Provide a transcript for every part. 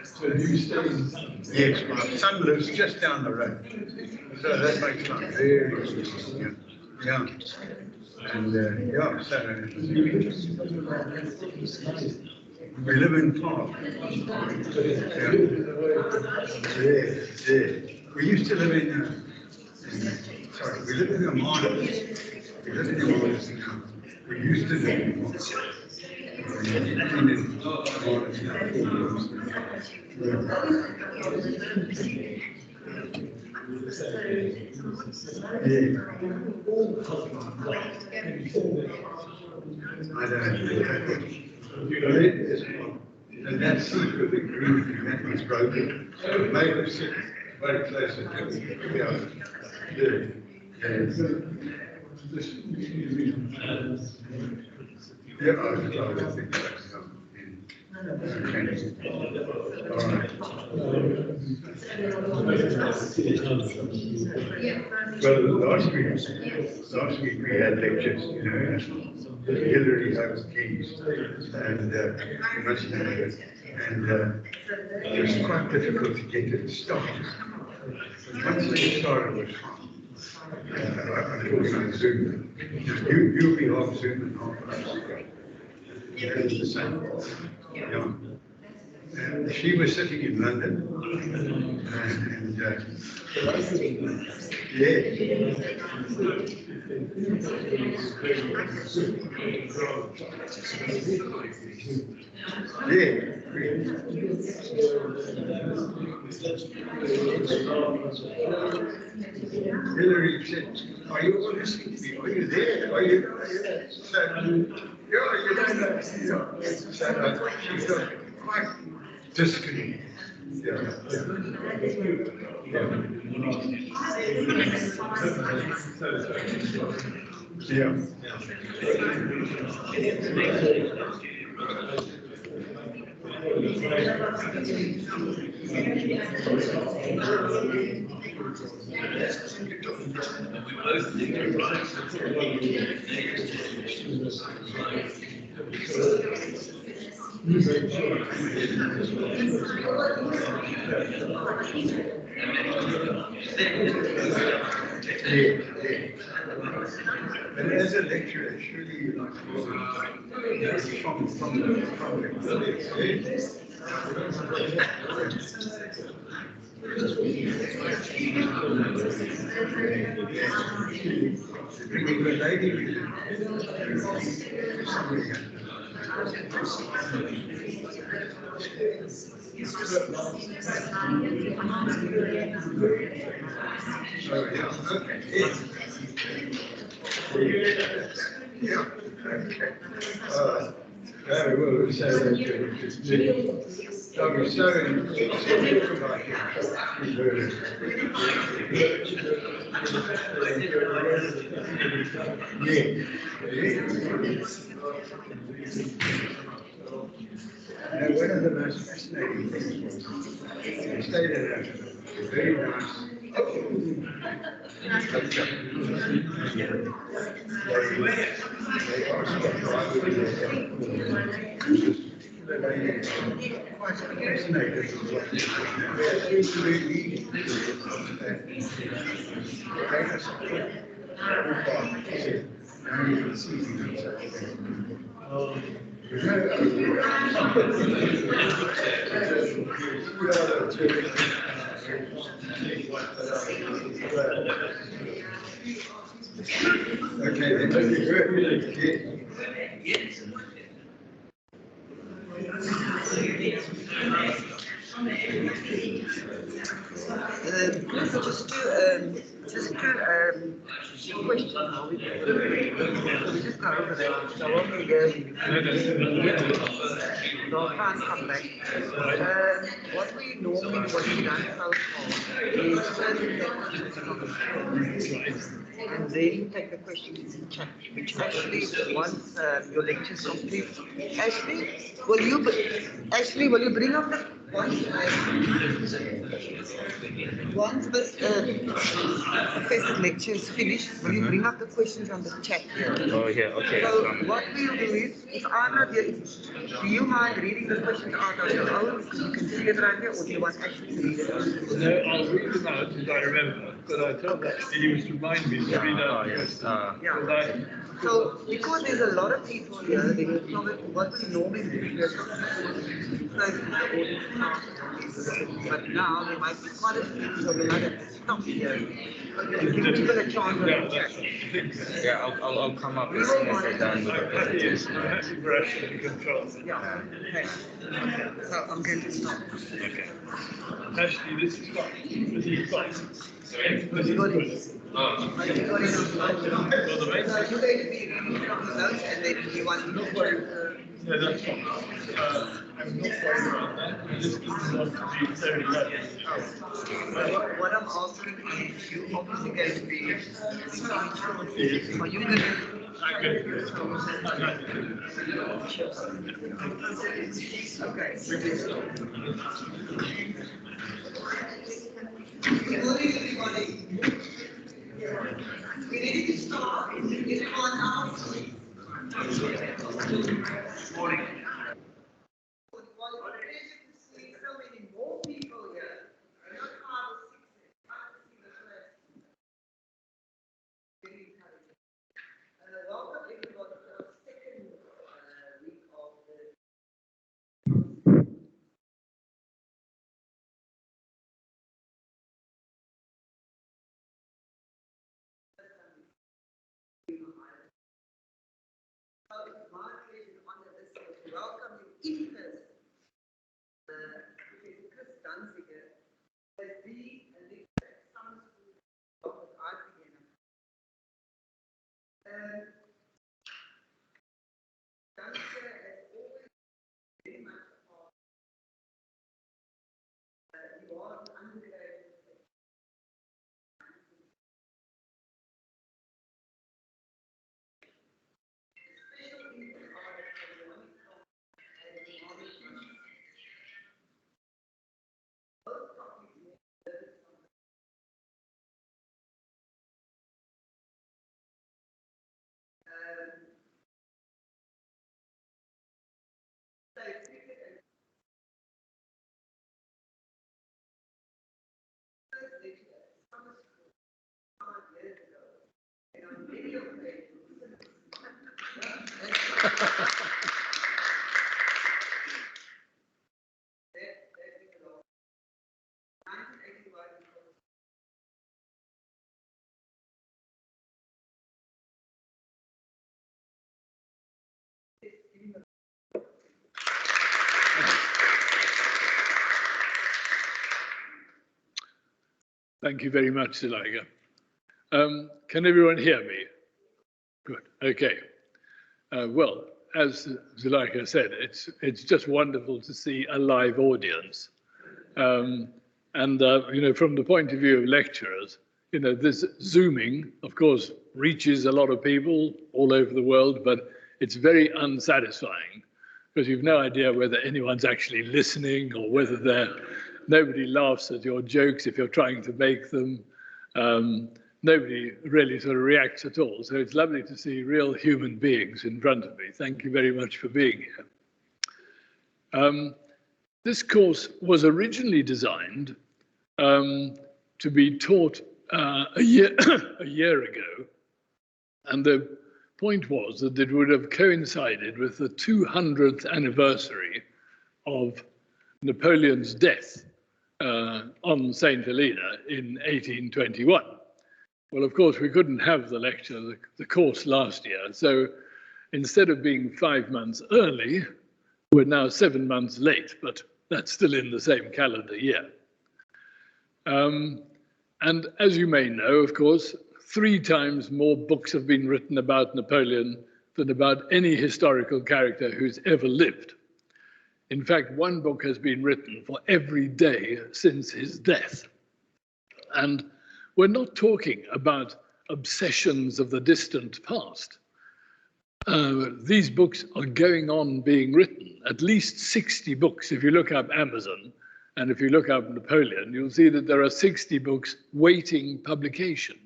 So you stay in? Yes, my son lives just down the road. So that makes life very easy. Yeah. And yeah, so we live in Park. Yeah. We used to live in, sorry, we live in a mine. We live in the mines now. We used to live in the mines. I don't know. And that seat with the green, that was broken. So it made us sit very close to the other. Yeah, I think that's all right. Well, last week we had lectures, you know, Hillary has keys, and it was quite difficult to get it started. Once they started, it was fun. I'm talking on Zoom. You'll be off Zoom and half an hour. It's the same. Yeah. And she was sitting in London, and Hillary said, "Are you all listening to me? Are you there? Are you?" So, yeah, you don't know. So she felt quite disconnected. And as a lecturer, it's really like from the lady yeah, okay. Very well, so one of the most fascinating things was I stayed at a very nice they asked the driver quite fascinated okay, then good. Just to question how we just go over that. So what we do, they'll try and come back. What we normally, what we've done so far is first we take questions from the floor, and then take the questions in chat, which actually, once your lecture is complete, Ashley, will you bring up the once this professor's lecture is finished, will you bring up the questions on the chat here? Oh, yeah, okay. So what we'll do is, if I'm not here, do you mind reading the questions out on your own because you can see it right here, or do you want actually to read it out? No, I'll read them out as I remember, but I told that he was to remind me to read out. Oh, yes. Yeah. So, because there's a lot of people here, they will probably, what we normally do is but now there might be quite a few, so we might have to stop here. Give people a chance on the chat. Yeah, I'll come up as soon as they're done with the presentation. I'm happy for us to control. Yeah, okay. So I'm going to stop. Okay. Actually, this is fine. This is fine. This is Got good. it. Are you got it? So you're going to be reading from the notes and then you want to go No, that's fine. I'm not worried about that. I just didn't want to be very lucky. What I'm asking is, you obviously going to be, are you going to? I'm going to do it. I'm happy to do Okay. We need to start. Is everyone else? Morning. See so many more people here. Not 5 or 6. I can see the rest. Very encouraging. Welcome everybody to our second week of the my pleasure and honor this year to welcome you in person. Professor Chris Danziger has been a lecturer at some school of art began. Danziger has always very much a part. You are an undergraduate. Special interest are economic and economic. Both topics Thank you very much, Zuleika. Can everyone hear me? Good, okay. Well, as Zuleika said, it's just wonderful to see a live audience. You know, from the point of view of lecturers, you know, this Zooming, of course, reaches a lot of people all over the world, but it's very unsatisfying because you've no idea whether anyone's actually listening or whether nobody laughs at your jokes if you're trying to make them. Nobody really sort of reacts at all. So it's lovely to see real human beings in front of me. Thank you very much for being here. This course was originally designed to be taught a year ago. And the point was that it would have coincided with the 200th anniversary of Napoleon's death on St. Helena in 1821. Well, of course, we couldn't have the lecture, the course last year. So instead of being 5 months early, we're now 7 months late, but that's still in the same calendar year. And as you may know, of course, 3 times more books have been written about Napoleon than about any historical character who's ever lived. In fact, 1 book has been written for every day since his death. And we're not talking about obsessions of the distant past. These books are going on being written, at least 60 books. If you look up Amazon, And if you look up Napoleon, you'll see that there are 60 books waiting publication.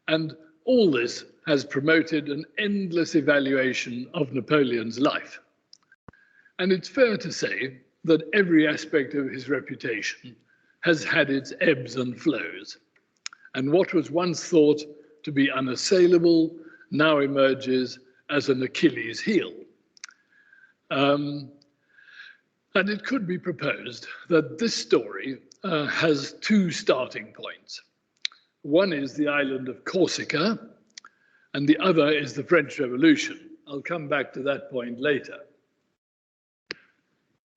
And all this has promoted an endless evaluation of Napoleon's life. And it's fair to say that every aspect of his reputation has had its ebbs and flows. And what was once thought to be unassailable now emerges as an Achilles heel. And it could be proposed that this story has two starting points. One is the island of Corsica, and the other is the French Revolution. I'll come back to that point later.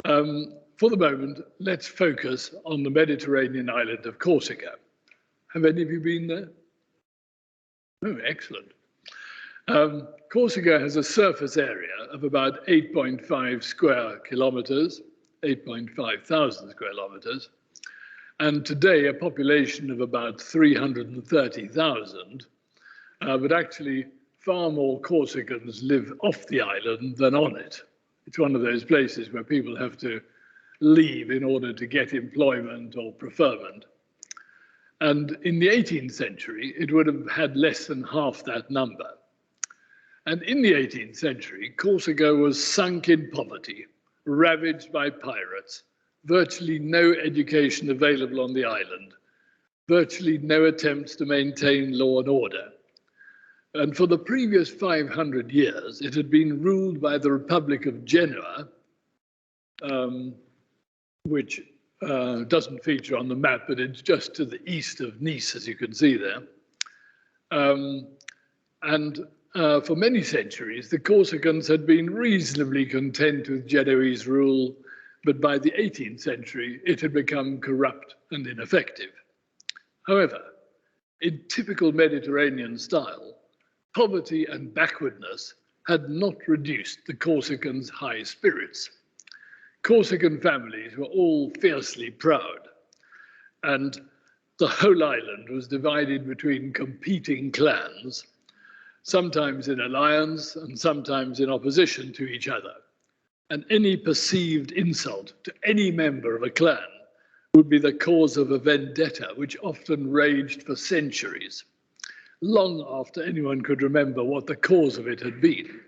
For the moment, let's focus on the Mediterranean island of Corsica. Have any of you been there? Oh, excellent. Corsica has a surface area of about 8.5 square kilometers, 8.5 thousand square kilometers, and today a population of about 330,000, but actually far more Corsicans live off the island than on it. It's one of those places where people have to leave in order to get employment or preferment. And in the 18th century, it would have had less than half that number. And in the 18th century, Corsica was sunk in poverty, ravaged by pirates, virtually no education available on the island, virtually no attempts to maintain law and order. And for the previous 500 years, it had been ruled by the Republic of Genoa, which doesn't feature on the map, but it's just to the east of Nice, as you can see there. For many centuries, the Corsicans had been reasonably content with Genoese rule, but by the 18th century, it had become corrupt and ineffective. However, in typical Mediterranean style, poverty and backwardness had not reduced the Corsicans' high spirits. Corsican families were all fiercely proud, and the whole island was divided between competing clans, sometimes in alliance and sometimes in opposition to each other. And any perceived insult to any member of a clan would be the cause of a vendetta which often raged for centuries, long after anyone could remember what the cause of it had been.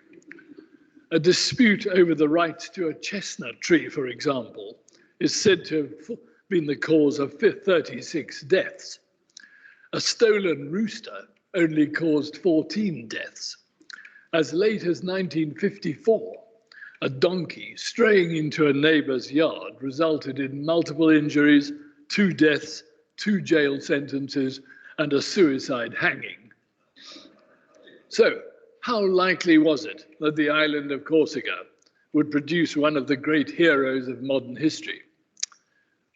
A dispute over the right to a chestnut tree, for example, is said to have been the cause of 36 deaths. A stolen rooster only caused 14 deaths. As late as 1954, a donkey straying into a neighbor's yard resulted in multiple injuries, 2 deaths, 2 jail sentences, and a suicide hanging. So, how likely was it that the island of Corsica would produce one of the great heroes of modern history?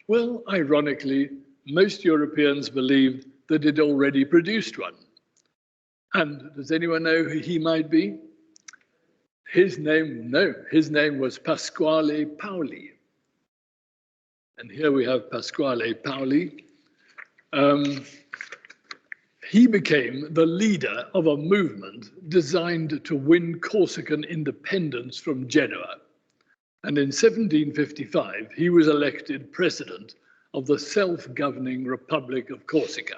Well, ironically, most Europeans believed that it already produced one. And does anyone know who he might be? His name was Pasquale Paoli. And here we have Pasquale Paoli. He became the leader of a movement designed to win Corsican independence from Genoa. And in 1755, he was elected president of the self-governing Republic of Corsica.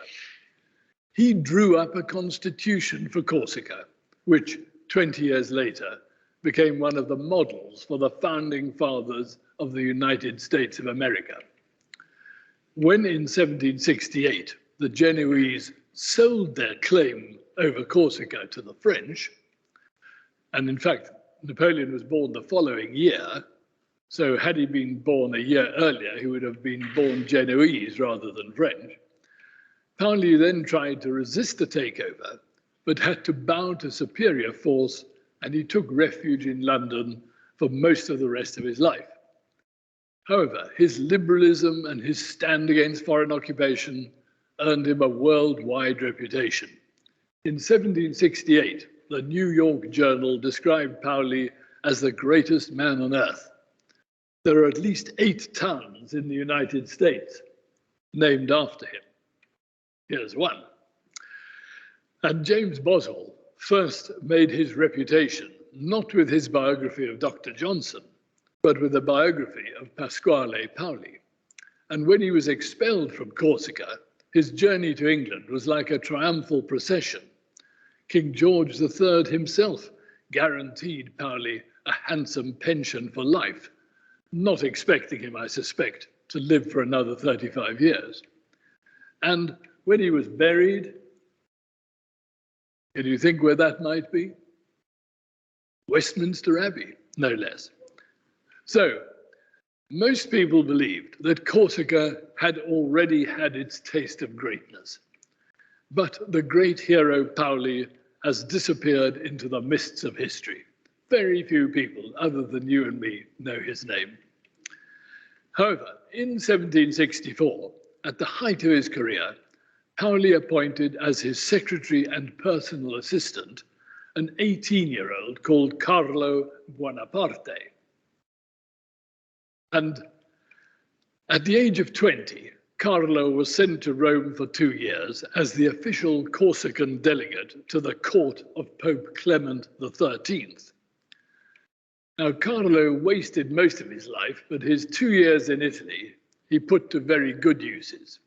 He drew up a constitution for Corsica, which 20 years later became one of the models for the founding fathers of the United States of America. When in 1768, the Genoese sold their claim over Corsica to the French, and in fact, Napoleon was born the following year, so had he been born a year earlier, he would have been born Genoese rather than French. Paoli then tried to resist the takeover, but had to bow to superior force, and he took refuge in London for most of the rest of his life. However, his liberalism and his stand against foreign occupation earned him a worldwide reputation. In 1768, the New York Journal described Paoli as the greatest man on earth. There are at least 8 towns in the United States named after him. Here's one. And James Boswell first made his reputation not with his biography of Dr. Johnson, but with a biography of Pasquale Paoli. And when he was expelled from Corsica, his journey to England was like a triumphal procession. King George III himself guaranteed Pauli a handsome pension for life, not expecting him, I suspect, to live for another 35 years. And when he was buried, can you think where that might be? Westminster Abbey, no less. So, most people believed that Corsica had already had its taste of greatness. But the great hero Pauli has disappeared into the mists of history. Very few people, other than you and me, know his name. However, in 1764, at the height of his career, Pauli appointed as his secretary and personal assistant an 18-year-old called Carlo Buonaparte. And at the age of 20, Carlo was sent to Rome for 2 years as the official Corsican delegate to the court of Pope Clement XIII. Now, Carlo wasted most of his life, but his 2 years in Italy he put to very good uses.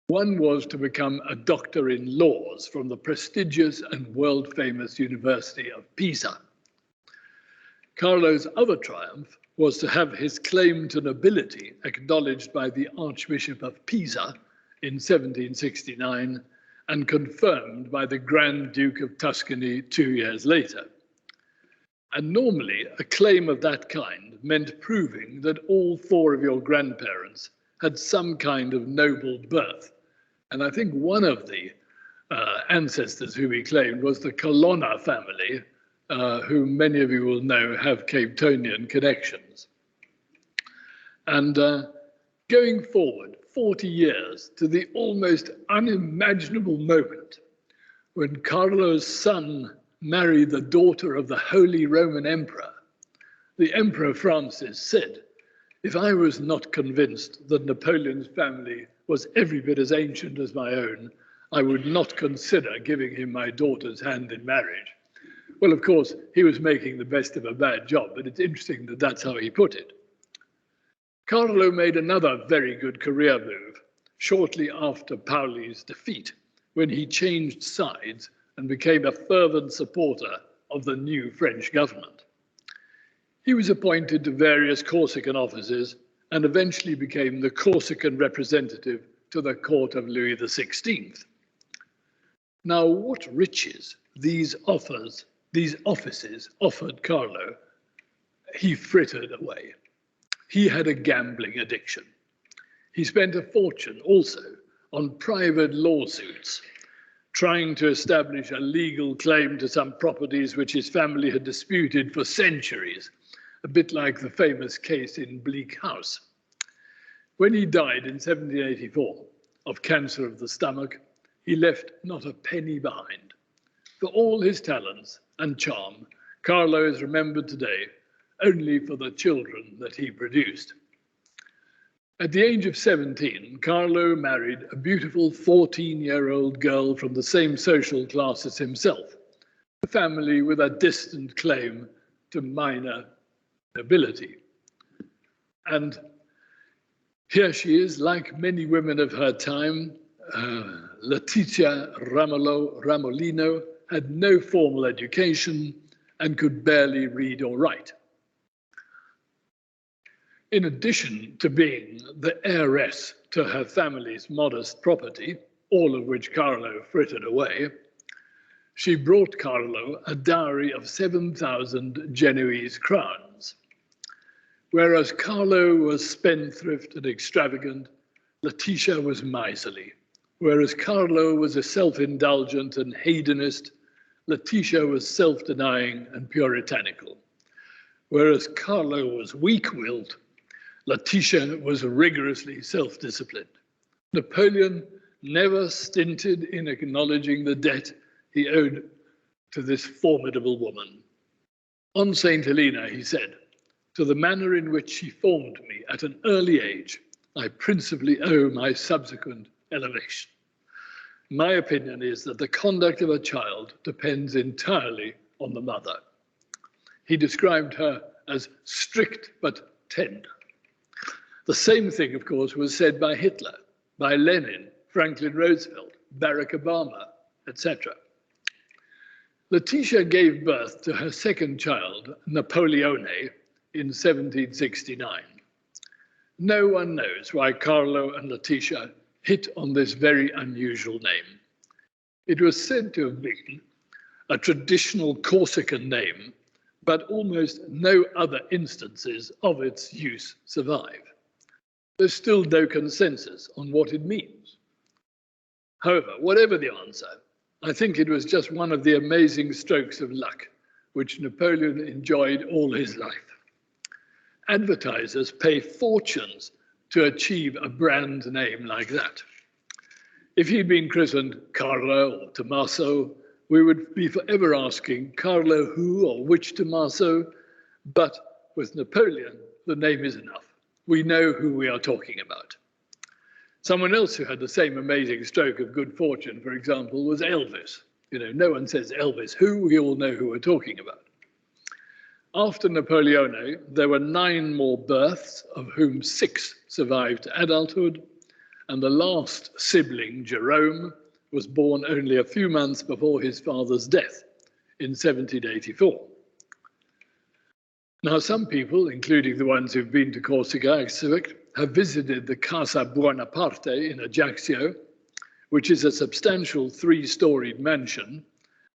One was to become a doctor in laws from the prestigious and world-famous University of Pisa. Carlo's other triumph was to have his claim to nobility acknowledged by the Archbishop of Pisa in 1769 and confirmed by the Grand Duke of Tuscany 2 years later. And normally, a claim of that kind meant proving that all 4 of your grandparents had some kind of noble birth. And I think one of the ancestors who he claimed was the Colonna family, who many of you will know have Capetonian connections. And going forward 40 years to the almost unimaginable moment when Carlo's son married the daughter of the Holy Roman Emperor, the Emperor Francis said, "If I was not convinced that Napoleon's family was every bit as ancient as my own, I would not consider giving him my daughter's hand in marriage." Well, of course, he was making the best of a bad job, but it's interesting that that's how he put it. Carlo made another very good career move shortly after Pauli's defeat, when he changed sides and became a fervent supporter of the new French government. He was appointed to various Corsican offices and eventually became the Corsican representative to the court of Louis XVI. Now, what riches these offices offered Carlo, he frittered away. He had a gambling addiction. He spent a fortune also on private lawsuits, trying to establish a legal claim to some properties which his family had disputed for centuries, a bit like the famous case in Bleak House. When he died in 1784 of cancer of the stomach, he left not a penny behind. For all his talents and charm, Carlo is remembered today only for the children that he produced. At the age of 17, Carlo married a beautiful 14-year-old girl from the same social class as himself, a family with a distant claim to minor nobility. And here she is, like many women of her time. Letizia Ramolino had no formal education and could barely read or write. In addition to being the heiress to her family's modest property, all of which Carlo frittered away, she brought Carlo a dowry of 7,000 Genoese crowns. Whereas Carlo was spendthrift and extravagant, Letitia was miserly. Whereas Carlo was a self-indulgent and hedonist, Letitia was self-denying and puritanical. Whereas Carlo was weak-willed, Letitia was rigorously self-disciplined. Napoleon never stinted in acknowledging the debt he owed to this formidable woman. On St. Helena, he said, "To the manner in which she formed me at an early age, I principally owe my subsequent elevation." My opinion is that the conduct of a child depends entirely on the mother. He described her as strict but tender. The same thing, of course, was said by Hitler, by Lenin, Franklin Roosevelt, Barack Obama, etc. Letitia gave birth to her second child, Napoleone, in 1769. No one knows why Carlo and Letitia hit on this very unusual name. It was said to have been a traditional Corsican name, but almost no other instances of its use survive. There's still no consensus on what it means. However, whatever the answer, I think it was just one of the amazing strokes of luck which Napoleon enjoyed all his life. Advertisers pay fortunes to achieve a brand name like that. If he'd been christened Carlo or Tommaso, we would be forever asking Carlo who or which Tommaso, but with Napoleon, the name is enough. We know who we are talking about. Someone else who had the same amazing stroke of good fortune, for example, was Elvis. No one says Elvis who, we all know who we're talking about. After Napoleone, there were 9 more births, of whom 6 survived to adulthood, and the last sibling, Jerome, was born only a few months before his father's death in 1784. Now, some people, including the ones who've been to Corsica, have visited the Casa Buonaparte in Ajaccio, which is a substantial 3-storied mansion,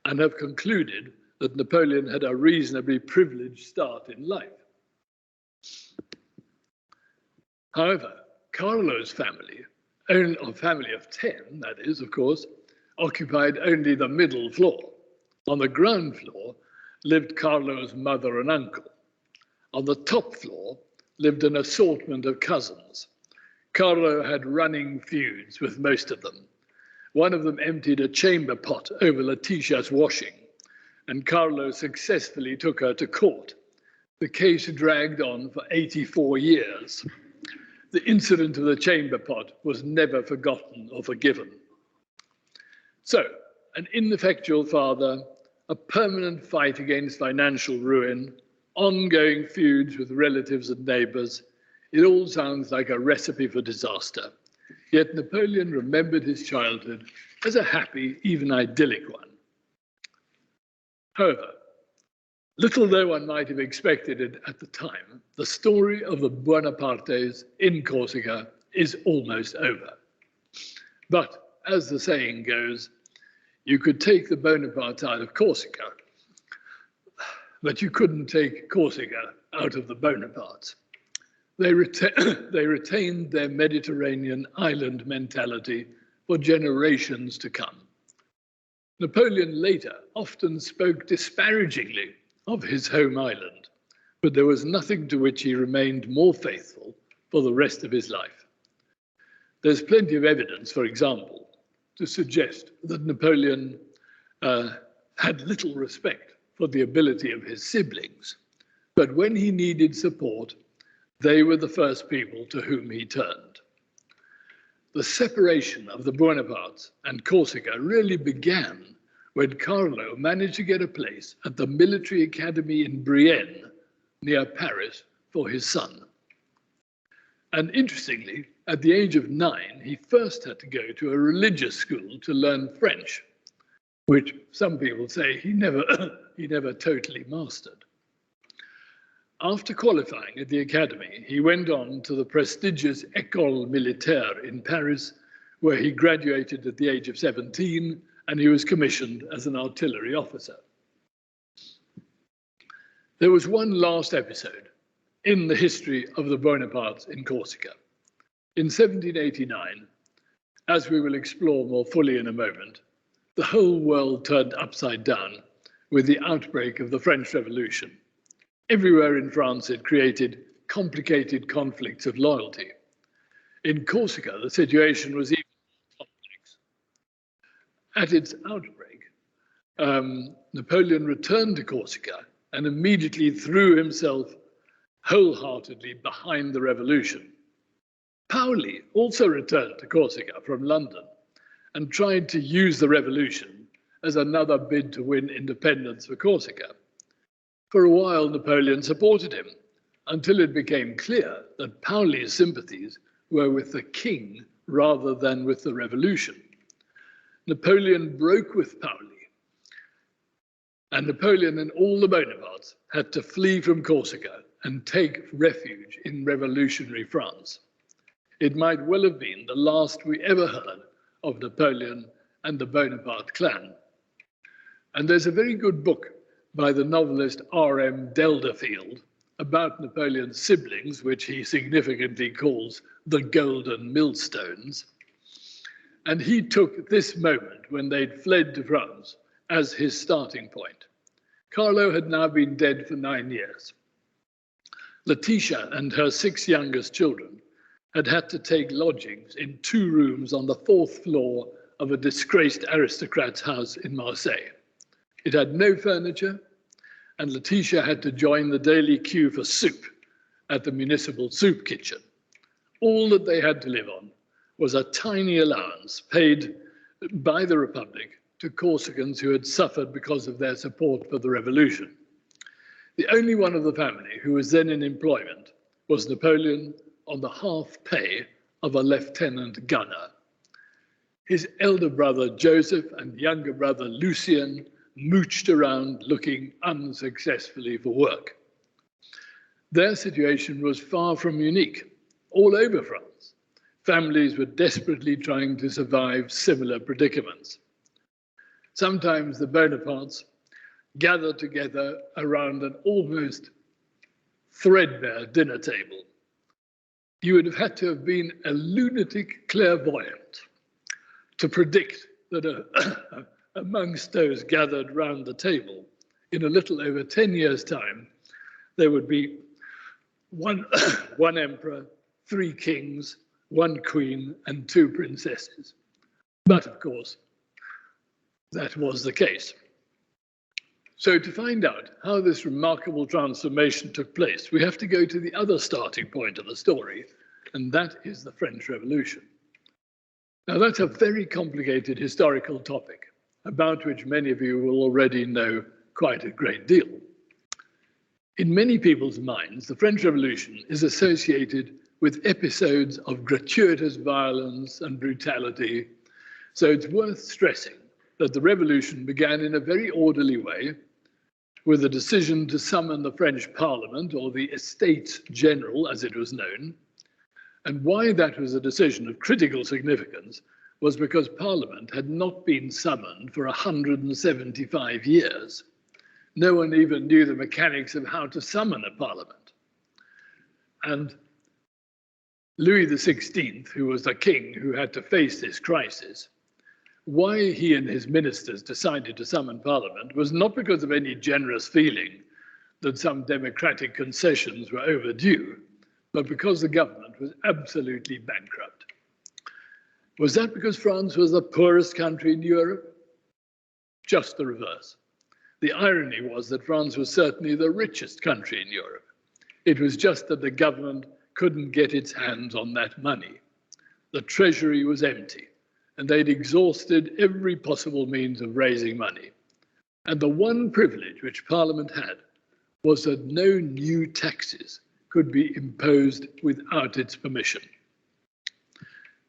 and have concluded that Napoleon had a reasonably privileged start in life. However, Carlo's family, a family of 10, that is, of course, occupied only the middle floor. On the ground floor lived Carlo's mother and uncle. On the top floor lived an assortment of cousins. Carlo had running feuds with most of them. One of them emptied a chamber pot over Letitia's washing, and Carlo successfully took her to court. The case dragged on for 84 years. The incident of the chamber pot was never forgotten or forgiven. So, an ineffectual father, a permanent fight against financial ruin, ongoing feuds with relatives and neighbors. It all sounds like a recipe for disaster. Yet Napoleon remembered his childhood as a happy, even idyllic one. However, little though one might have expected it at the time, the story of the Buonapartes in Corsica is almost over. But as the saying goes, you could take the Bonapartes out of Corsica, but you couldn't take Corsica out of the Bonapartes. They retained their Mediterranean island mentality for generations to come. Napoleon later often spoke disparagingly of his home island, but there was nothing to which he remained more faithful for the rest of his life. There's plenty of evidence, for example, to suggest that Napoleon had little respect for the ability of his siblings, but when he needed support, they were the first people to whom he turned. The separation of the Buonapartes and Corsica really began when Carlo managed to get a place at the military academy in Brienne, near Paris, for his son. And interestingly, at the age of 9, he first had to go to a religious school to learn French, which some people say he never totally mastered. After qualifying at the academy, he went on to the prestigious École Militaire in Paris, where he graduated at the age of 17, and he was commissioned as an artillery officer. There was one last episode in the history of the Bonapartes in Corsica. In 1789, as we will explore more fully in a moment, the whole world turned upside down with the outbreak of the French Revolution. Everywhere in France, it created complicated conflicts of loyalty. In Corsica, the situation was even more complex. At its outbreak, Napoleon returned to Corsica and immediately threw himself wholeheartedly behind the revolution. Paoli also returned to Corsica from London and tried to use the revolution as another bid to win independence for Corsica. For a while, Napoleon supported him, until it became clear that Paoli's sympathies were with the king rather than with the revolution. Napoleon broke with Paoli, and Napoleon and all the Bonapartes had to flee from Corsica and take refuge in revolutionary France. It might well have been the last we ever heard of Napoleon and the Bonaparte clan. And there's a very good book by the novelist R.M. Delderfield about Napoleon's siblings, which he significantly calls the Golden Millstones. And he took this moment when they'd fled to France as his starting point. Carlo had now been dead for 9 years. Letitia and her 6 youngest children had to take lodgings in 2 rooms on the 4th floor of a disgraced aristocrat's house in Marseille. It had no furniture, and Letitia had to join the daily queue for soup at the municipal soup kitchen. All that they had to live on was a tiny allowance paid by the Republic to Corsicans who had suffered because of their support for the revolution. The only one of the family who was then in employment was Napoleon on the half pay of a lieutenant gunner. His elder brother Joseph and younger brother Lucien mooched around looking unsuccessfully for work. Their situation was far from unique. All over France, families were desperately trying to survive similar predicaments. Sometimes the Bonapartes gathered together around an almost threadbare dinner table. You would have had to have been a lunatic clairvoyant to predict that amongst those gathered round the table, in a little over 10 years' time, there would be one emperor, 3 kings, 1 queen, and 2 princesses. But of course, that was the case. So to find out how this remarkable transformation took place, we have to go to the other starting point of the story, and that is the French Revolution. Now, that's a very complicated historical topic, about which many of you will already know quite a great deal. In many people's minds, the French Revolution is associated with episodes of gratuitous violence and brutality, so it's worth stressing that the revolution began in a very orderly way, with a decision to summon the French Parliament, or the Estates General as it was known. And why that was a decision of critical significance was because Parliament had not been summoned for 175 years. No one even knew the mechanics of how to summon a Parliament. And Louis XVI, who was the king who had to face this crisis, why he and his ministers decided to summon Parliament was not because of any generous feeling that some democratic concessions were overdue, but because the government was absolutely bankrupt. Was that because France was the poorest country in Europe? Just the reverse. The irony was that France was certainly the richest country in Europe. It was just that the government couldn't get its hands on that money. The treasury was empty, and they'd exhausted every possible means of raising money. And the one privilege which Parliament had was that no new taxes could be imposed without its permission.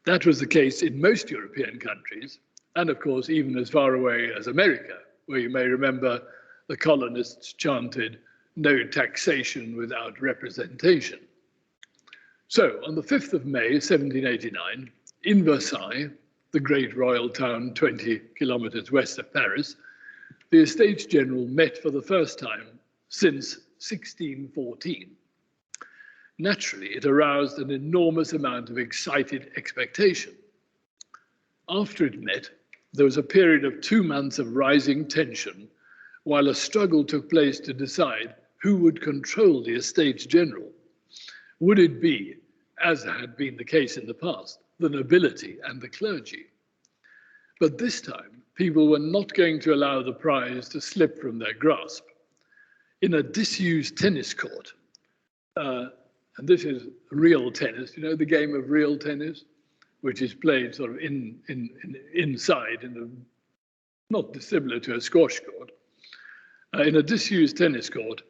That was the case in most European countries, and of course, even as far away as America, where you may remember the colonists chanted, "No taxation without representation." So on the 5th of May, 1789, in Versailles, the great royal town 20 kilometers west of Paris, the Estates General met for the first time since 1614. Naturally, it aroused an enormous amount of excited expectation. After it met, there was a period of 2 months of rising tension, while a struggle took place to decide who would control the Estates General. Would it be, as had been the case in the past, the nobility and the clergy? But this time, people were not going to allow the prize to slip from their grasp. In a disused tennis court, and this is real tennis, you know the game of real tennis, which is played sort of inside, not dissimilar to a squash court. In a disused tennis court,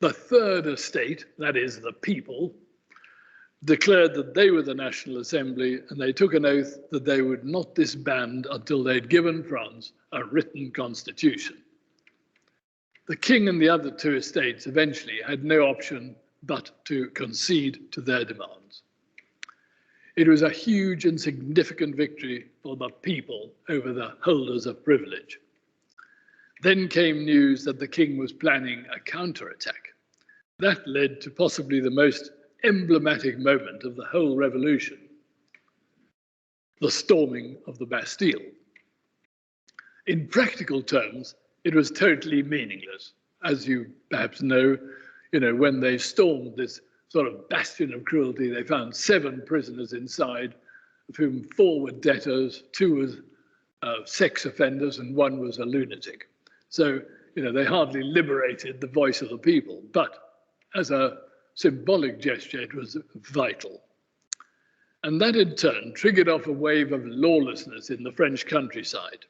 The third estate, that is the people, declared that they were the National Assembly, and they took an oath that they would not disband until they'd given France a written constitution. The king and the other two estates eventually had no option but to concede to their demands. It was a huge and significant victory for the people over the holders of privilege. Then came news that the king was planning a counterattack. That led to possibly the most emblematic moment of the whole revolution, the storming of the Bastille. In practical terms, it was totally meaningless. As you perhaps know, when they stormed this sort of bastion of cruelty, they found 7 prisoners inside, of whom 4 were debtors, 2 were sex offenders, and 1 was a lunatic. So, they hardly liberated the voice of the people, but as a symbolic gesture, it was vital. And that in turn triggered off a wave of lawlessness in the French countryside.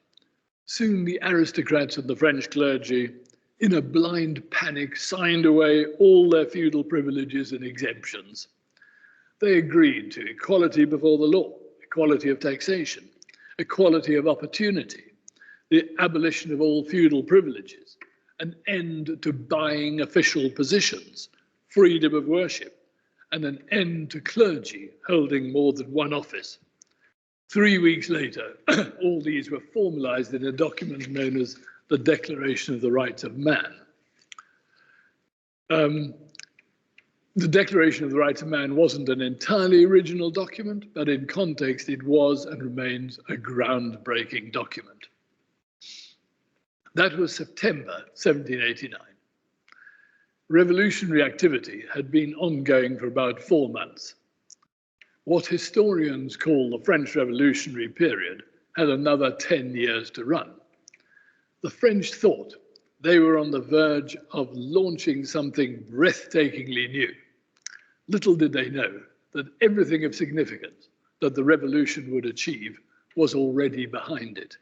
Soon the aristocrats and the French clergy, in a blind panic, signed away all their feudal privileges and exemptions. They agreed to equality before the law, equality of taxation, equality of opportunity, the abolition of all feudal privileges, an end to buying official positions, freedom of worship, and an end to clergy holding more than one office. 3 weeks later, all these were formalized in a document known as the Declaration of the Rights of Man. The Declaration of the Rights of Man wasn't an entirely original document, but in context it was and remains a groundbreaking document. That was September 1789. Revolutionary activity had been ongoing for about 4 months. What historians call the French Revolutionary period had another 10 years to run. The French thought they were on the verge of launching something breathtakingly new. Little did they know that everything of significance that the revolution would achieve was already behind it.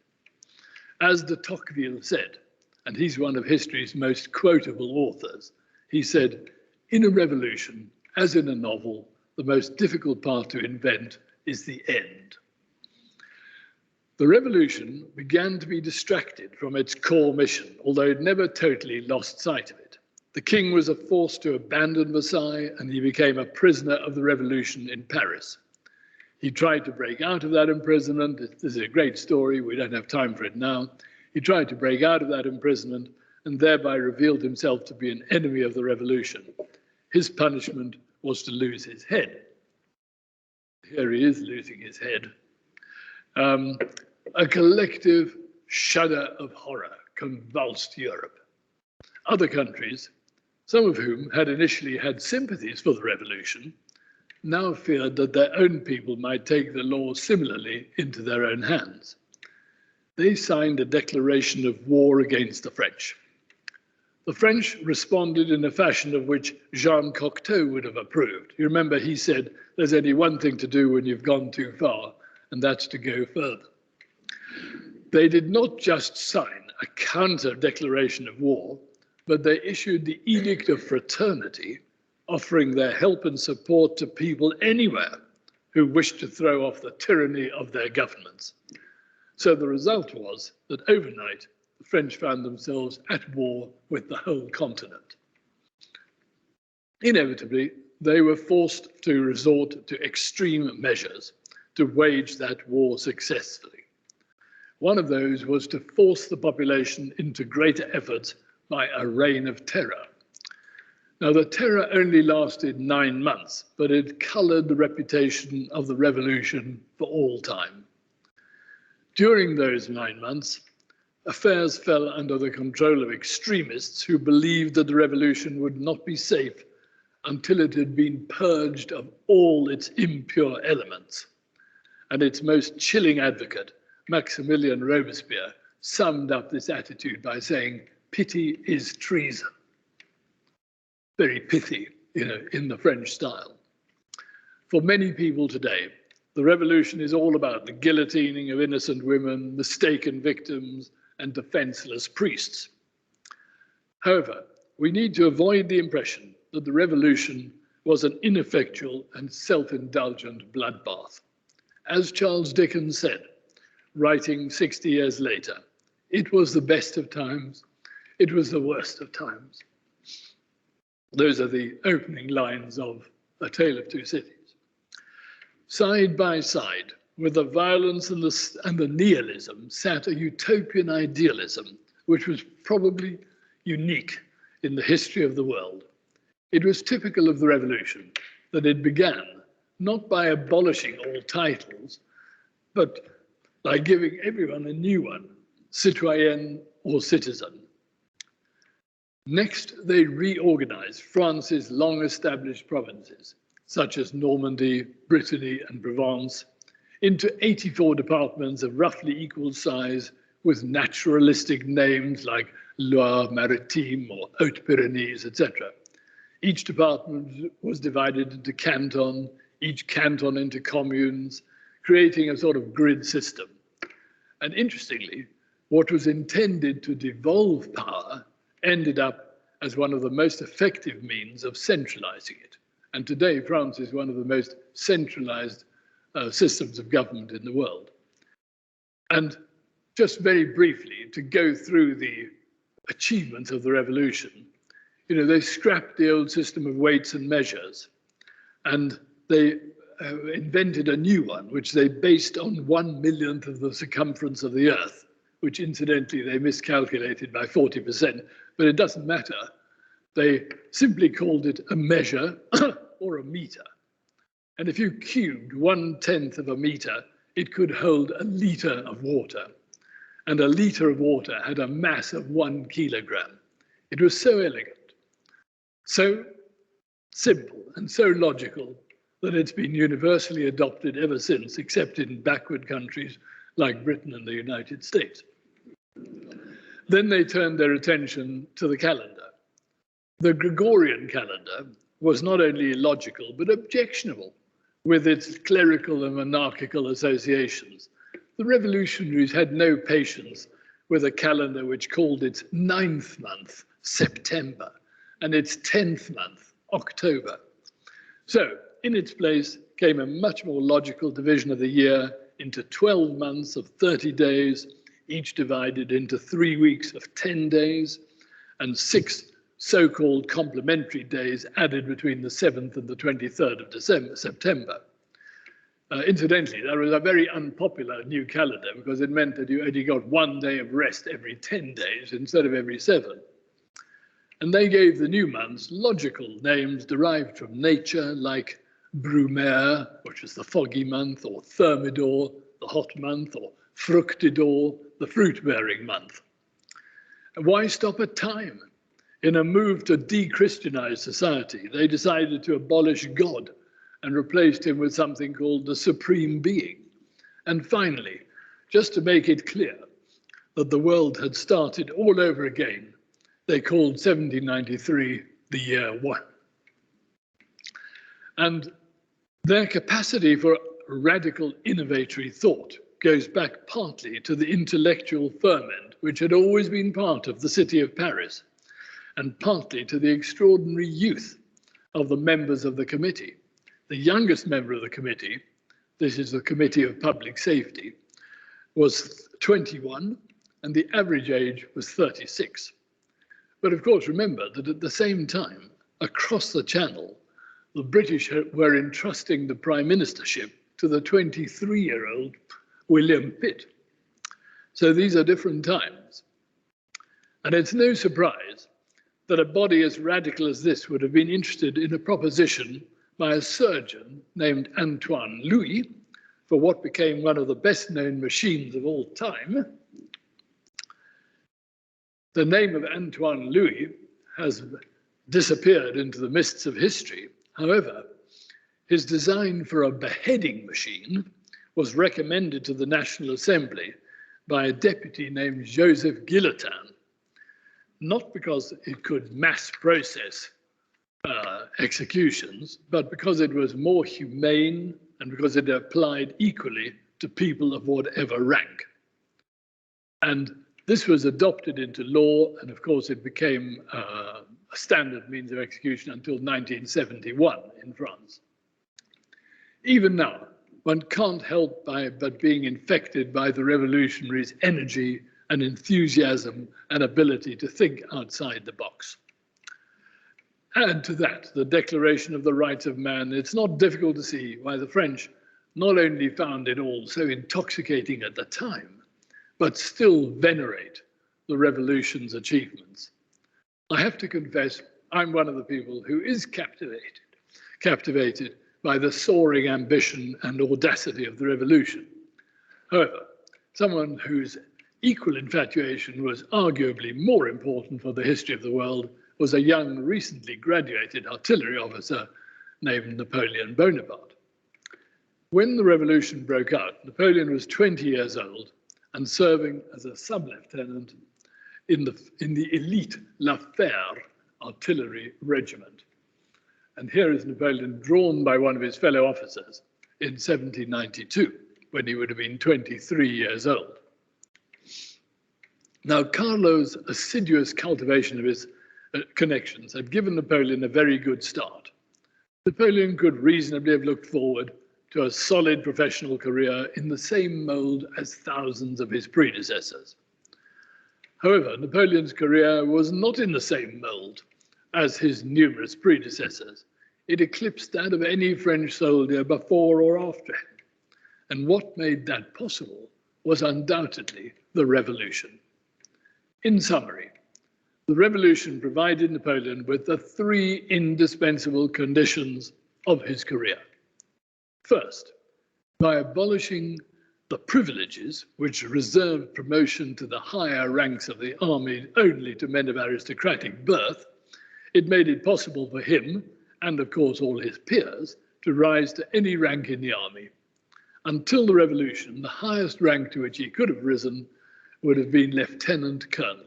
As de Tocqueville said, and he's one of history's most quotable authors, he said, "In a revolution, as in a novel, the most difficult part to invent is the end." The revolution began to be distracted from its core mission, although it never totally lost sight of it. The king was forced to abandon Versailles, and he became a prisoner of the revolution in Paris. He tried to break out of that imprisonment. This is a great story. We don't have time for it now. He tried to break out of that imprisonment and thereby revealed himself to be an enemy of the revolution. His punishment was to lose his head. Here he is losing his head. A collective shudder of horror convulsed Europe. Other countries, some of whom had initially had sympathies for the revolution, now feared that their own people might take the law similarly into their own hands. They signed a declaration of war against the French. The French responded in a fashion of which Jean Cocteau would have approved. You remember he said, there's only one thing to do when you've gone too far, and that's to go further. They did not just sign a counter-declaration of war, but they issued the Edict of Fraternity, offering their help and support to people anywhere who wished to throw off the tyranny of their governments. So the result was that overnight, the French found themselves at war with the whole continent. Inevitably, they were forced to resort to extreme measures to wage that war successfully. One of those was to force the population into greater efforts by a reign of terror. Now, the terror only lasted 9 months, but it colored the reputation of the revolution for all time. During those 9 months, affairs fell under the control of extremists who believed that the revolution would not be safe until it had been purged of all its impure elements. And its most chilling advocate, Maximilien Robespierre, summed up this attitude by saying, "Pity is treason." Very pithy, in the French style. For many people today, the revolution is all about the guillotining of innocent women, mistaken victims, and defenseless priests. However, we need to avoid the impression that the revolution was an ineffectual and self-indulgent bloodbath. As Charles Dickens said, writing 60 years later, it was the best of times, it was the worst of times. Those are the opening lines of A Tale of Two Cities. Side by side with the violence and the nihilism sat a utopian idealism, which was probably unique in the history of the world. It was typical of the revolution that it began not by abolishing all titles, but by giving everyone a new one, citoyen or citizen. Next, they reorganized France's long-established provinces, such as Normandy, Brittany, and Provence, into 84 departments of roughly equal size with naturalistic names like Loire Maritime or Haute-Pyrénées, etc. Each department was divided into canton, each canton into communes, creating a sort of grid system. And interestingly, what was intended to devolve power ended up as one of the most effective means of centralizing it. And today, France is one of the most centralized systems of government in the world. And just very briefly, to go through the achievements of the revolution, you know, they scrapped the old system of weights and measures, and they invented a new one, which they based on 1/1,000,000th of the circumference of the Earth, which incidentally they miscalculated by 40%, but it doesn't matter. They simply called it a measure or a meter. And if you cubed 1/10 of a meter, it could hold a liter of water. And a liter of water had a mass of 1 kilogram. It was so elegant, so simple, and so logical that it's been universally adopted ever since, except in backward countries like Britain and the United States. Then they turned their attention to the calendar. The Gregorian calendar was not only illogical, but objectionable with its clerical and monarchical associations. The revolutionaries had no patience with a calendar which called its 9th month September and its 10th month October. So in its place came a much more logical division of the year into 12 months of 30 days, each divided into 3 weeks of 10 days and 6 so-called complementary days added between the 7th and the 23rd of September. Incidentally, that was a very unpopular new calendar because it meant that you only got 1 day of rest every 10 days instead of every 7. And they gave the new months logical names derived from nature, like Brumaire, which is the foggy month, or Thermidor, the hot month, or Fructidor, the fruit-bearing month. And why stop at time? In a move to de-Christianize society, they decided to abolish God and replaced him with something called the Supreme Being. And finally, just to make it clear that the world had started all over again, they called 1793 the year 1. And their capacity for radical innovatory thought goes back partly to the intellectual ferment, which had always been part of the city of Paris, and partly to the extraordinary youth of the members of the committee. The youngest member of the committee, this is the Committee of Public Safety, was 21, and the average age was 36. But of course, remember that at the same time, across the channel, the British were entrusting the prime ministership to the 23-year-old William Pitt. So these are different times. And it's no surprise that a body as radical as this would have been interested in a proposition by a surgeon named Antoine Louis for what became one of the best-known machines of all time. The name of Antoine Louis has disappeared into the mists of history. However, his design for a beheading machine was recommended to the National Assembly by a deputy named Joseph Guillotin, not because it could mass process executions, but because it was more humane and because it applied equally to people of whatever rank. And this was adopted into law, and of course it became a standard means of execution until 1971 in France. Even now, one can't help but being infected by the revolutionaries' energy and enthusiasm and ability to think outside the box. Add to that the Declaration of the Rights of Man. It's not difficult to see why the French not only found it all so intoxicating at the time, but still venerate the revolution's achievements. I have to confess, I'm one of the people who is captivated by the soaring ambition and audacity of the revolution. However, someone whose equal infatuation was arguably more important for the history of the world was a young, recently graduated artillery officer named Napoleon Bonaparte. When the revolution broke out, Napoleon was 20 years old and serving as a sub-lieutenant in the elite La Fère artillery regiment. And here is Napoleon drawn by one of his fellow officers in 1792, when he would have been 23 years old. Now, Carlo's assiduous cultivation of his connections had given Napoleon a very good start. Napoleon could reasonably have looked forward to a solid professional career in the same mold as thousands of his predecessors. However, Napoleon's career was not in the same mold as his numerous predecessors. It eclipsed that of any French soldier before or after him. And what made that possible was undoubtedly the revolution. In summary, the revolution provided Napoleon with the three indispensable conditions of his career. First, by abolishing the privileges which reserved promotion to the higher ranks of the army only to men of aristocratic birth, it made it possible for him, and of course all his peers, to rise to any rank in the army. Until the revolution, the highest rank to which he could have risen would have been lieutenant colonel.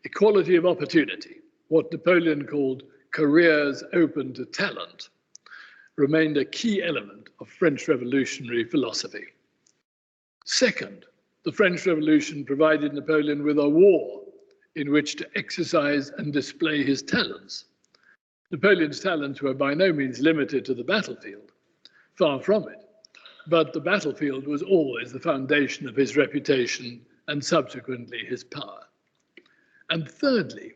Equality of opportunity, what Napoleon called careers open to talent, remained a key element of French revolutionary philosophy. Second, the French Revolution provided Napoleon with a war in which to exercise and display his talents. Napoleon's talents were by no means limited to the battlefield, far from it, but the battlefield was always the foundation of his reputation and subsequently his power. And thirdly,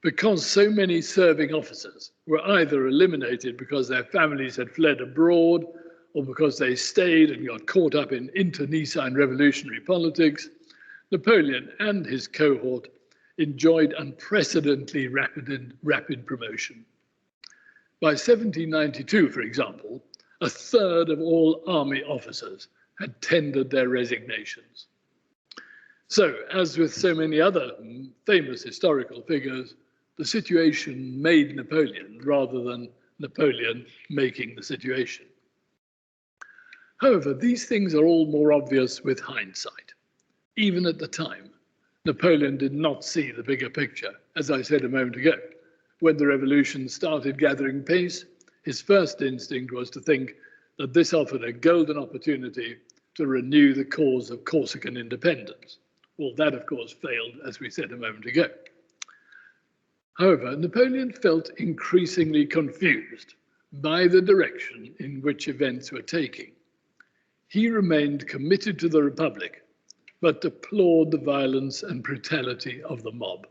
because so many serving officers were either eliminated because their families had fled abroad or because they stayed and got caught up in internecine revolutionary politics, Napoleon and his cohort enjoyed unprecedentedly rapid promotion. By 1792, for example, a third of all army officers had tendered their resignations. So, as with so many other famous historical figures, the situation made Napoleon rather than Napoleon making the situation. However, these things are all more obvious with hindsight. Even at the time, Napoleon did not see the bigger picture. As I said a moment ago, when the revolution started gathering pace, his first instinct was to think that this offered a golden opportunity to renew the cause of Corsican independence. Well, that of course failed, as we said a moment ago. However, Napoleon felt increasingly confused by the direction in which events were taking. He remained committed to the Republic, but deplored the violence and brutality of the mob.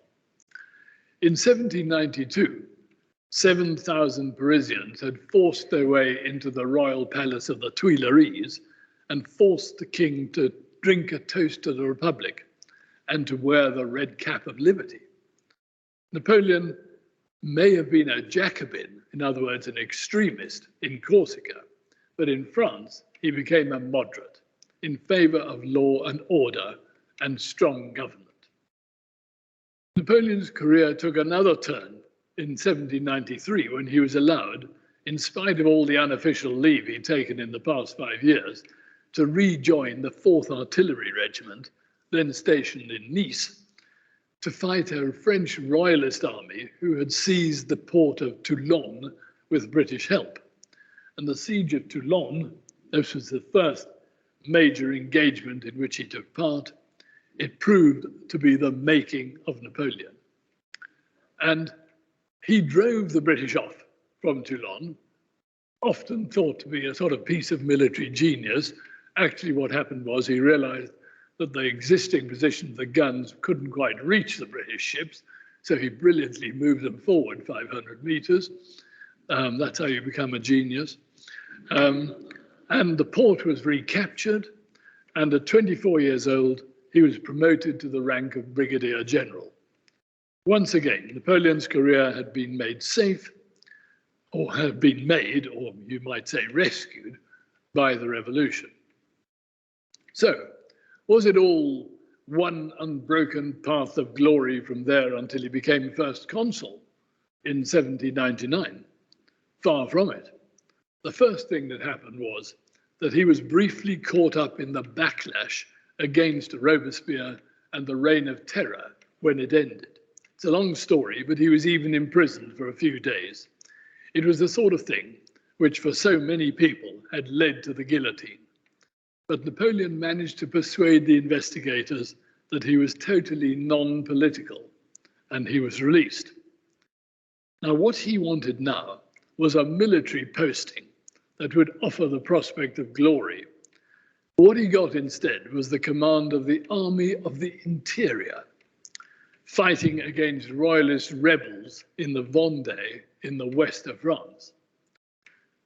In 1792, 7,000 Parisians had forced their way into the royal palace of the Tuileries and forced the king to drink a toast to the Republic and to wear the red cap of liberty. Napoleon may have been a Jacobin, in other words, an extremist in Corsica, but in France, he became a moderate in favor of law and order and strong government. Napoleon's career took another turn in 1793 when he was allowed, in spite of all the unofficial leave he'd taken in the past 5 years, to rejoin the 4th Artillery Regiment, then stationed in Nice, to fight a French royalist army who had seized the port of Toulon with British help. And the siege of Toulon, this was the first major engagement in which he took part. It proved to be the making of Napoleon. And he drove the British off from Toulon, often thought to be a sort of piece of military genius. Actually, what happened was he realized that the existing position of the guns couldn't quite reach the British ships, so he brilliantly moved them forward 500 meters. That's how you become a genius. And the port was recaptured, and at 24 years old, he was promoted to the rank of Brigadier General. Once again, Napoleon's career had been made safe, or had been made, or you might say rescued, by the revolution. So, was it all one unbroken path of glory from there until he became first consul in 1799? Far from it. The first thing that happened was that he was briefly caught up in the backlash against Robespierre and the Reign of Terror when it ended. It's a long story, but he was even imprisoned for a few days. It was the sort of thing which for so many people had led to the guillotine. But Napoleon managed to persuade the investigators that he was totally non-political, and he was released. Now, what he wanted now was a military posting that would offer the prospect of glory. What he got instead was the command of the Army of the Interior, fighting against royalist rebels in the Vendée in the west of France.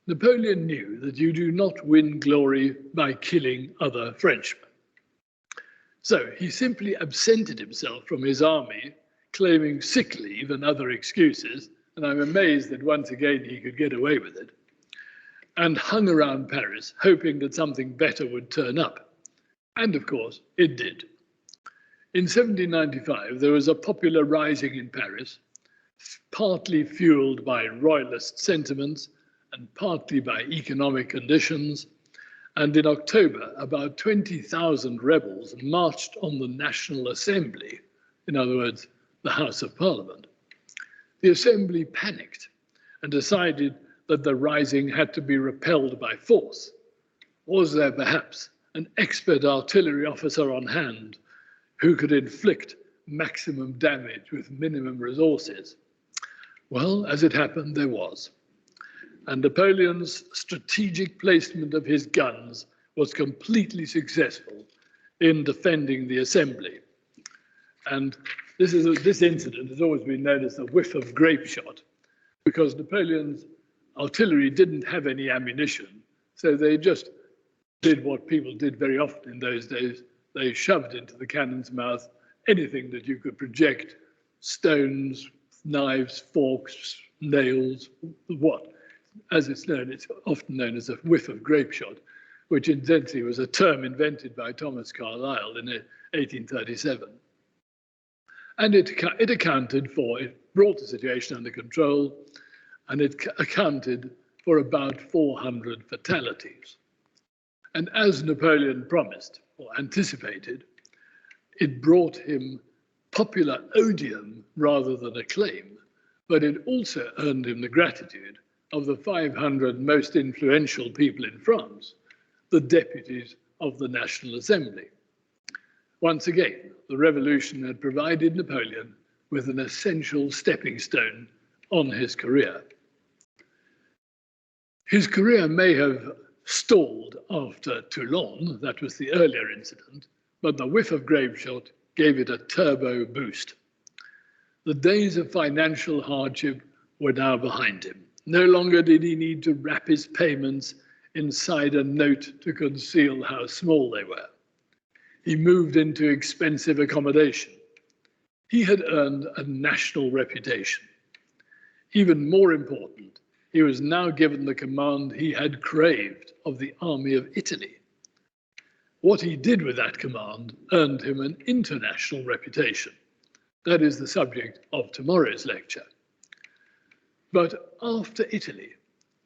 Napoleon knew that you do not win glory by killing other Frenchmen. So he simply absented himself from his army, claiming sick leave and other excuses, and I'm amazed that once again he could get away with it, and hung around Paris, hoping that something better would turn up. And of course, it did. In 1795, there was a popular rising in Paris, partly fueled by royalist sentiments and partly by economic conditions. And in October, about 20,000 rebels marched on the National Assembly, in other words, the House of Parliament. The Assembly panicked and decided that the rising had to be repelled by force. Was there perhaps an expert artillery officer on hand who could inflict maximum damage with minimum resources? Well, as it happened, there was. And Napoleon's strategic placement of his guns was completely successful in defending the assembly. And this incident has always been known as the whiff of grape shot, because Napoleon's artillery didn't have any ammunition, so they just did what people did very often in those days. They shoved into the cannon's mouth anything that you could project: stones, knives, forks, nails, what? As it's known, it's often known as a whiff of grape shot, which incidentally was a term invented by Thomas Carlyle in 1837. And it accounted for, it brought the situation under control, and it accounted for about 400 fatalities. And as Napoleon promised or anticipated, it brought him popular odium rather than acclaim, but it also earned him the gratitude of the 500 most influential people in France, the deputies of the National Assembly. Once again, the revolution had provided Napoleon with an essential stepping stone on his career. His career may have stalled after Toulon, that was the earlier incident, but the whiff of grape shot gave it a turbo boost. The days of financial hardship were now behind him. No longer did he need to wrap his payments inside a note to conceal how small they were. He moved into expensive accommodation. He had earned a national reputation. Even more important, he was now given the command he had craved of the Army of Italy. What he did with that command earned him an international reputation. That is the subject of tomorrow's lecture. But after Italy,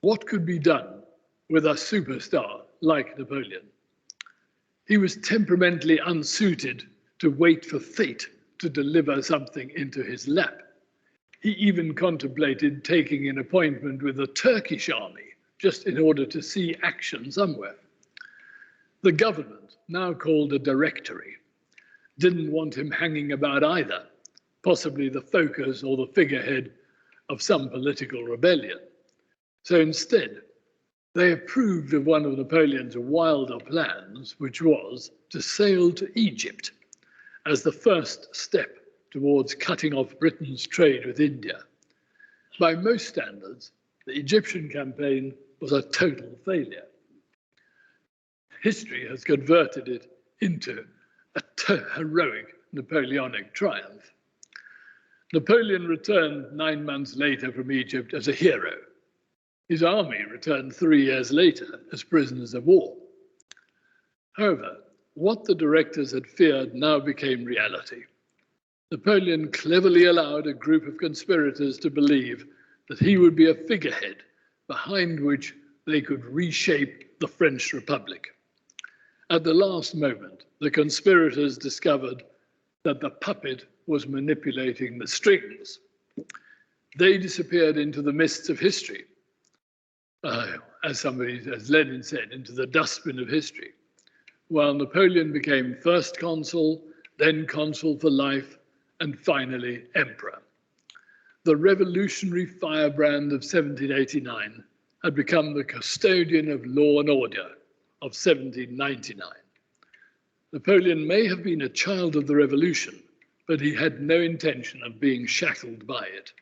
what could be done with a superstar like Napoleon? He was temperamentally unsuited to wait for fate to deliver something into his lap. He even contemplated taking an appointment with the Turkish army just in order to see action somewhere. The government, now called a directory, didn't want him hanging about either, possibly the focus or the figurehead of some political rebellion. So instead, they approved of one of Napoleon's wilder plans, which was to sail to Egypt as the first step towards cutting off Britain's trade with India. By most standards, the Egyptian campaign was a total failure. History has converted it into a heroic Napoleonic triumph. Napoleon returned 9 months later from Egypt as a hero. His army returned 3 years later as prisoners of war. However, what the directors had feared now became reality. Napoleon cleverly allowed a group of conspirators to believe that he would be a figurehead behind which they could reshape the French Republic. At the last moment, the conspirators discovered that the puppet was manipulating the strings. They disappeared into the mists of history, as Lenin said, into the dustbin of history, while Napoleon became first consul, then consul for life, and finally emperor. The revolutionary firebrand of 1789 had become the custodian of law and order of 1799. Napoleon may have been a child of the revolution, but he had no intention of being shackled by it.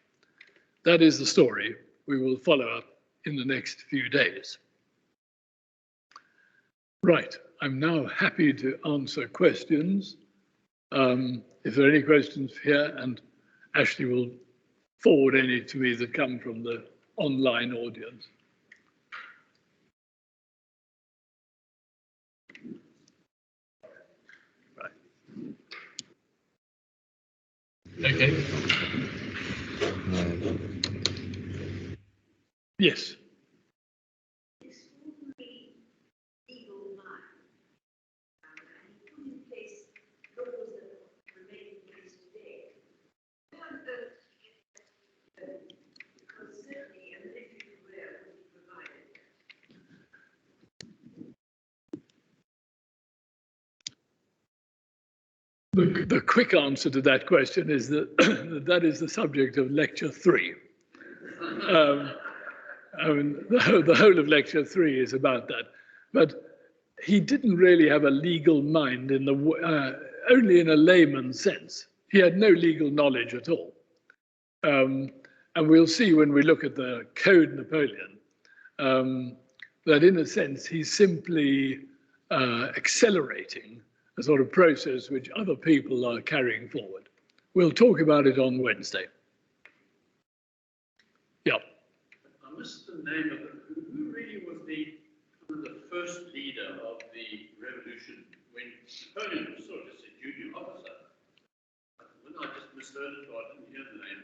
That is the story we will follow up in the next few days. Right, I'm now happy to answer questions. If there are any questions here, and Ashley will forward any to me that come from the online audience. Right. Okay. Yes. The quick answer to that question is that that is the subject of lecture 3. I mean, the whole of lecture 3 is about that. But he didn't really have a legal mind in only in a layman's sense. He had no legal knowledge at all. And we'll see when we look at the Code Napoleon that in a sense he's simply accelerating a sort of process which other people are carrying forward. We'll talk about it on Wednesday. Yeah. I missed the name of who really was the first leader of the revolution when Napoleon was sort of just a junior officer. When I just misheard it, or I didn't hear the name.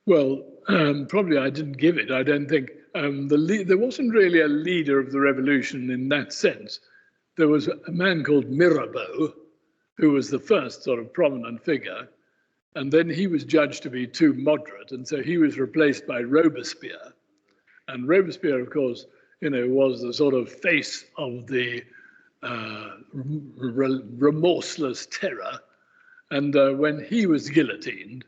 Well, probably I didn't give it. I don't think there wasn't really a leader of the revolution in that sense. There was a man called Mirabeau, who was the first sort of prominent figure, and then he was judged to be too moderate, and so he was replaced by Robespierre. And Robespierre, of course, was the sort of face of the remorseless terror. And when he was guillotined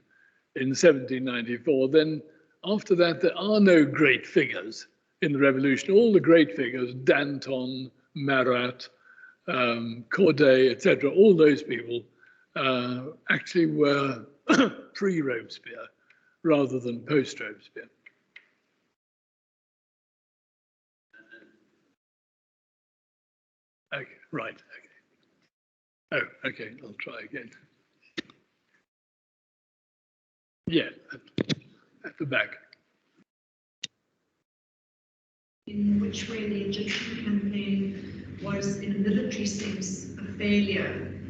in 1794, then after that, there are no great figures in the revolution. All the great figures, Danton, Marat, Corday, etc., all those people actually were pre-Robespierre rather than post-Robespierre. Okay, right, okay. Oh, okay, I'll try again. Yeah, at the back. In which way the Egyptian campaign was, in a military sense, a failure,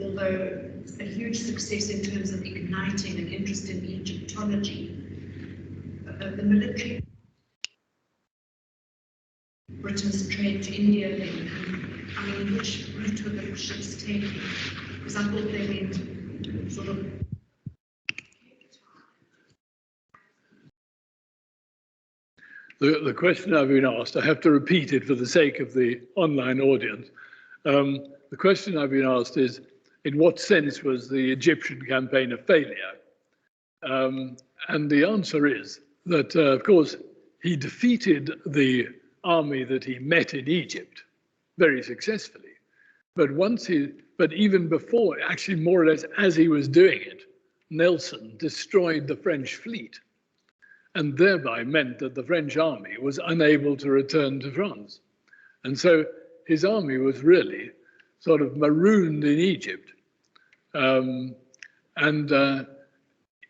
although a huge success in terms of igniting an interest in Egyptology. The military, Britain's trade to India then, I mean, which route were the ships taking? Because I thought they went sort of. The question I've been asked, I have to repeat it for the sake of the online audience. The question I've been asked is, in what sense was the Egyptian campaign a failure? And the answer is that, of course, he defeated the army that he met in Egypt very successfully. But even before, actually more or less as he was doing it, Nelson destroyed the French fleet and thereby meant that the French army was unable to return to France. And so his army was really sort of marooned in Egypt. I mean,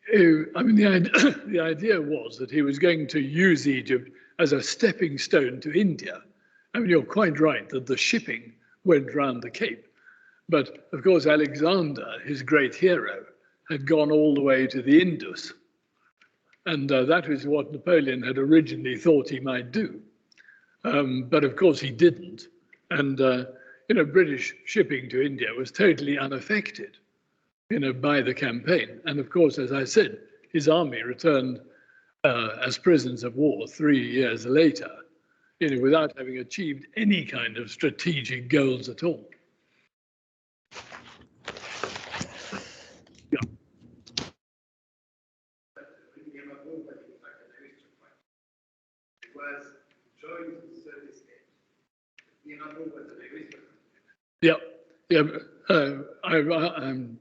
the idea was that he was going to use Egypt as a stepping stone to India. I mean, you're quite right that the shipping went round the Cape. But of course, Alexander, his great hero, had gone all the way to the Indus. And that was what Napoleon had originally thought he might do. But of course, he didn't. And, British shipping to India was totally unaffected, by the campaign. And of course, as I said, his army returned as prisoners of war 3 years later, without having achieved any kind of strategic goals at all. Yeah. Yeah. I'm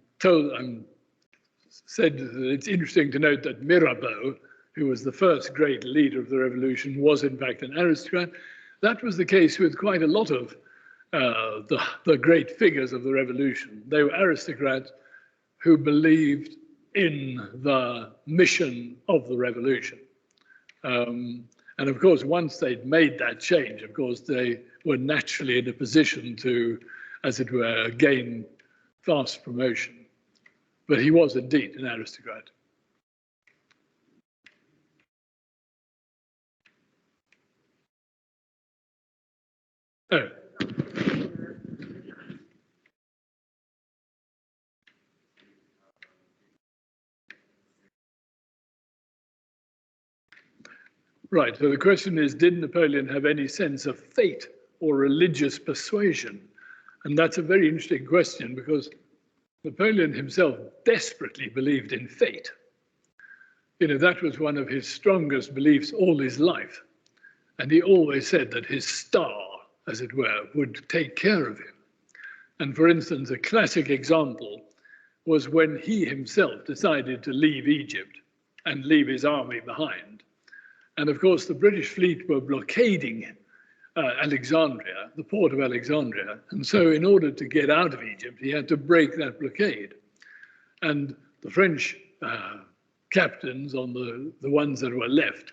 said that it's interesting to note that Mirabeau, who was the first great leader of the revolution, was in fact an aristocrat. That was the case with quite a lot of the great figures of the revolution. They were aristocrats who believed in the mission of the revolution. And of course, once they'd made that change, of course, they were naturally in a position to, as it were, gain fast promotion. But he was indeed an aristocrat. Oh. Right, so the question is, did Napoleon have any sense of fate or religious persuasion? And that's a very interesting question because Napoleon himself desperately believed in fate. That was one of his strongest beliefs all his life. And he always said that his star, as it were, would take care of him. And for instance, a classic example was when he himself decided to leave Egypt and leave his army behind. And of course, the British fleet were blockading Alexandria, the port of Alexandria. And so in order to get out of Egypt, he had to break that blockade. And the French captains on the ones that were left,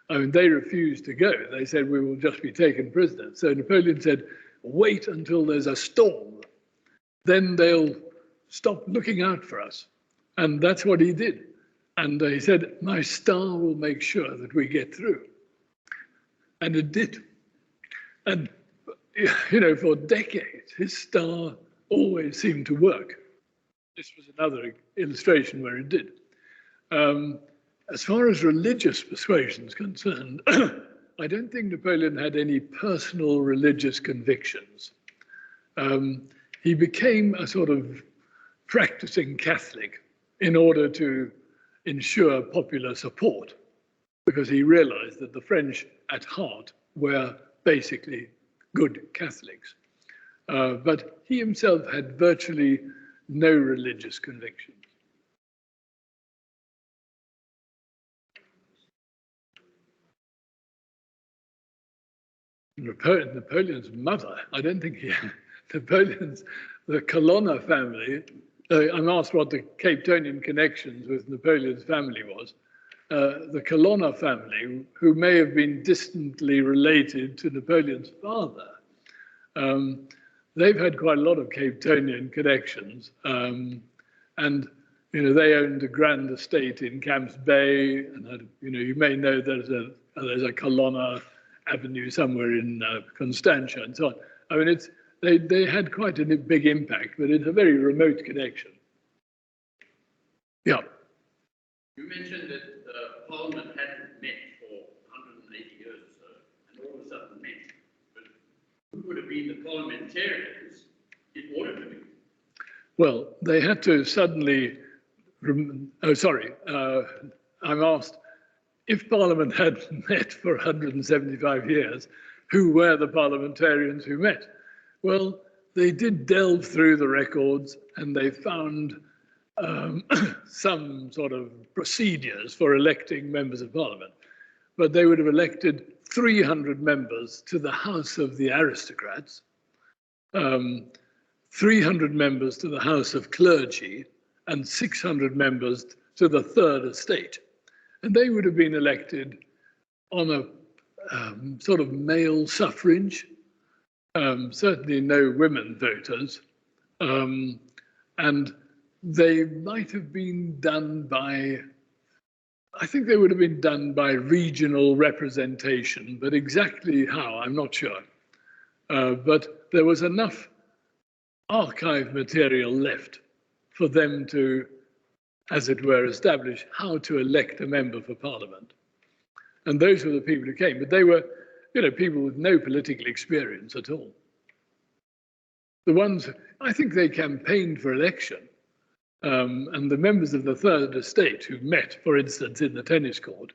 I mean, they refused to go. They said, we will just be taken prisoners. So Napoleon said, wait until there's a storm. Then they'll stop looking out for us. And that's what he did. And he said, my star will make sure that we get through. And it did. And, for decades, his star always seemed to work. This was another illustration where it did. As far as religious persuasion is concerned, I don't think Napoleon had any personal religious convictions. He became a sort of practicing Catholic in order to ensure popular support, because he realized that the French at heart were basically good Catholics. But he himself had virtually no religious convictions. Napoleon's mother, I don't think he had. The Colonna family, I'm asked what the Cape Townian connections with Napoleon's family was. The Colonna family, who may have been distantly related to Napoleon's father, they've had quite a lot of Cape Townian connections. And they owned a grand estate in Camps Bay, and you may know there's a Colonna Avenue somewhere in Constantia and so on. I mean, they had quite a big impact, but it's a very remote connection. Yeah. You mentioned that Parliament hadn't met for 180 years or so, and all of a sudden met. But who would have been the parliamentarians in order to meet? Well, they had to suddenly, I'm asked, if Parliament had met for 175 years, who were the parliamentarians who met? Well, they did delve through the records and they found some sort of procedures for electing members of Parliament. But they would have elected 300 members to the House of the Aristocrats, 300 members to the House of Clergy, and 600 members to the Third Estate. And they would have been elected on a sort of male suffrage, certainly no women voters. And they might have been done by, I think they would have been done by regional representation, but exactly how, I'm not sure. But there was enough archive material left for them to, as it were, establish how to elect a member for Parliament. And those were the people who came, but they were, people with no political experience at all. The ones, I think they campaigned for election, and the members of the Third Estate who met, for instance, in the tennis court,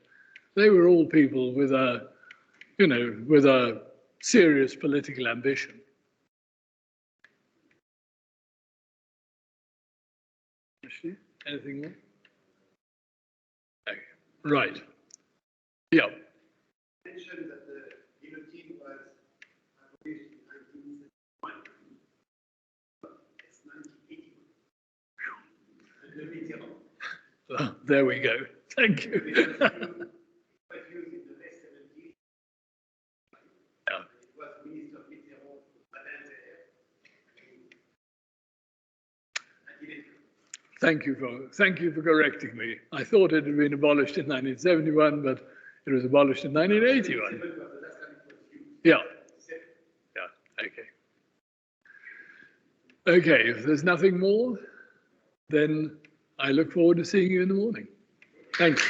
they were all people with a, with a serious political ambition. Anything more? Okay. Right. Yeah. You mentioned that the guillotine was abolished in 1971. It's 1981. Well, there we go. Thank you. It was used in the late 70s. Yeah. It was Minister Mitterrand, Madame there. Thank you for correcting me. I thought it had been abolished in 1971, but it was abolished in 1981. Yeah. Yeah. Okay. Okay. If there's nothing more, then I look forward to seeing you in the morning. Thank you.